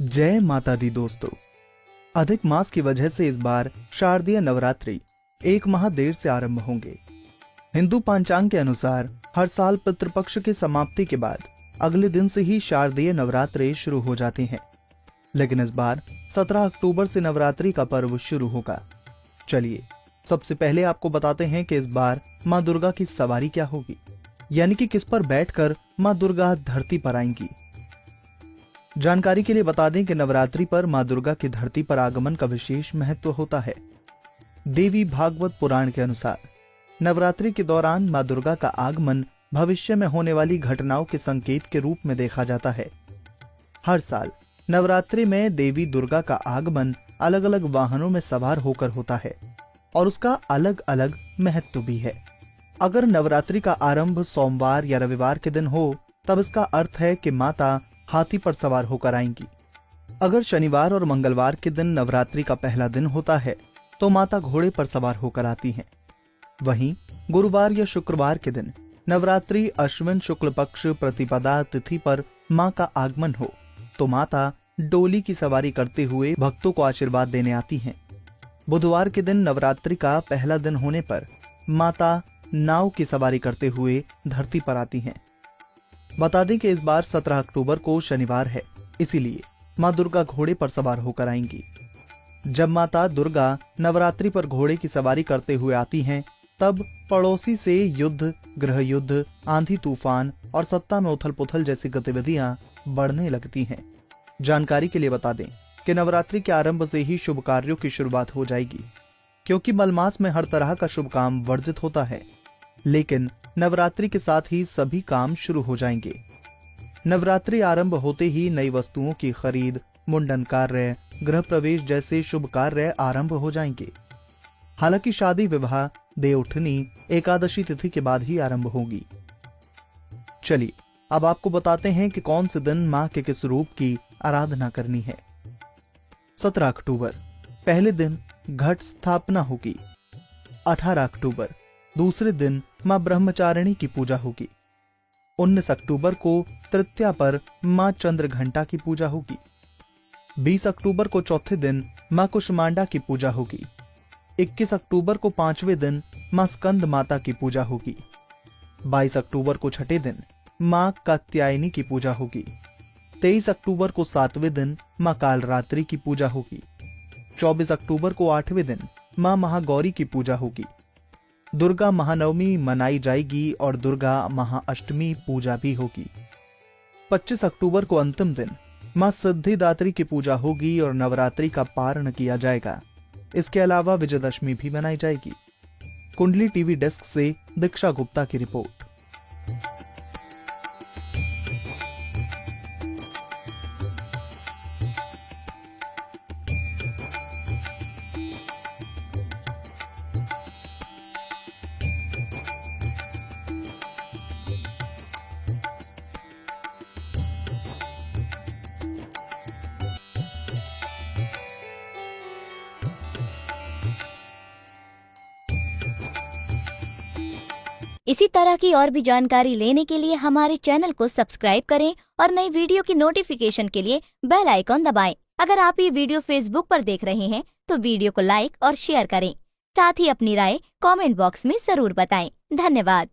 जय माता दी दोस्तों। अधिक मास की वजह से इस बार शारदीय नवरात्रि एक माह देर से आरंभ होंगे। हिंदू पंचांग के अनुसार हर साल पितृपक्ष की समाप्ति के बाद अगले दिन से ही शारदीय नवरात्रि शुरू हो जाती हैं, लेकिन इस बार 17 अक्टूबर से नवरात्रि का पर्व शुरू होगा। चलिए सबसे पहले आपको बताते हैं कि इस बार माँ दुर्गा की सवारी क्या होगी, यानी कि किस पर बैठकर माँ दुर्गा धरती पर आएंगी। जानकारी के लिए बता दें कि नवरात्रि पर मां दुर्गा की धरती पर आगमन का विशेष महत्व होता है। देवी भागवत पुराण के अनुसार नवरात्रि के दौरान मां दुर्गा का आगमन भविष्य में होने वाली घटनाओं के संकेत के रूप में देखा जाता है। हर साल नवरात्रि में देवी दुर्गा का आगमन अलग अलग वाहनों में सवार होकर होता है और उसका अलग अलग महत्व भी है। अगर नवरात्रि का आरंभ सोमवार या रविवार के दिन हो तब इसका अर्थ है कि माता हाथी पर सवार होकर आएंगी। अगर शनिवार और मंगलवार के दिन नवरात्रि का पहला दिन होता है तो माता घोड़े पर सवार होकर आती हैं। वहीं गुरुवार या शुक्रवार के दिन नवरात्रि अश्विन शुक्ल पक्ष प्रतिपदा तिथि पर मां का आगमन हो तो माता डोली की सवारी करते हुए भक्तों को आशीर्वाद देने आती हैं। बुधवार के दिन नवरात्रि का पहला दिन होने पर माता नाव की सवारी करते हुए धरती पर आती हैं। बता दें कि इस बार 17 अक्टूबर को शनिवार है, इसीलिए मां दुर्गा घोड़े पर सवार होकर आएंगी। जब माता दुर्गा नवरात्रि पर घोड़े की सवारी करते हुए आती हैं, तब पड़ोसी से युद्ध, गृह युद्ध, आंधी तूफान और सत्ता में उथल पुथल जैसी गतिविधियां बढ़ने लगती हैं। जानकारी के लिए बता दें कि नवरात्रि के आरंभ से ही शुभ कार्यों की शुरुआत हो जाएगी, क्योंकि मलमास में हर तरह का शुभ काम वर्जित होता है, लेकिन नवरात्रि के साथ ही सभी काम शुरू हो जाएंगे। नवरात्रि आरंभ होते ही नई वस्तुओं की खरीद, मुंडन कार्य, गृह प्रवेश जैसे शुभ कार्य आरंभ हो जाएंगे। हालांकि शादी, विवाह, देवउठनी एकादशी तिथि के बाद ही आरंभ होगी। चलिए अब आपको बताते हैं कि कौन से दिन मां के किस रूप की आराधना करनी है। 17 अक्टूबर पहले दिन घट स्थापना होगी। 18 अक्टूबर दूसरे दिन मां ब्रह्मचारिणी की पूजा होगी। 19 अक्टूबर को तृतीया पर मां चंद्र घंटा की पूजा होगी। 20 अक्टूबर को चौथे दिन मां कुष्मांडा की पूजा होगी। 21 अक्टूबर को पांचवें दिन मां स्कंद माता की पूजा होगी। 22 अक्टूबर को छठे दिन मां कात्यायनी की पूजा होगी। 23 अक्टूबर को सातवें दिन मां कालरात्रि की पूजा होगी। 24 अक्टूबर को आठवें दिन मां महागौरी की पूजा होगी। दुर्गा महानवमी मनाई जाएगी और दुर्गा महाअष्टमी पूजा भी होगी। 25 अक्टूबर को अंतिम दिन मां सिद्धिदात्री की पूजा होगी और नवरात्रि का पारण किया जाएगा। इसके अलावा विजयदशमी भी मनाई जाएगी। कुंडली टीवी डेस्क से दीक्षा गुप्ता की रिपोर्ट। इसी तरह की और भी जानकारी लेने के लिए हमारे चैनल को सब्सक्राइब करें और नई वीडियो की नोटिफिकेशन के लिए बेल आइकॉन दबाएं। अगर आप ये वीडियो फेसबुक पर देख रहे हैं तो वीडियो को लाइक और शेयर करें। साथ ही अपनी राय कमेंट बॉक्स में जरूर बताएं। धन्यवाद।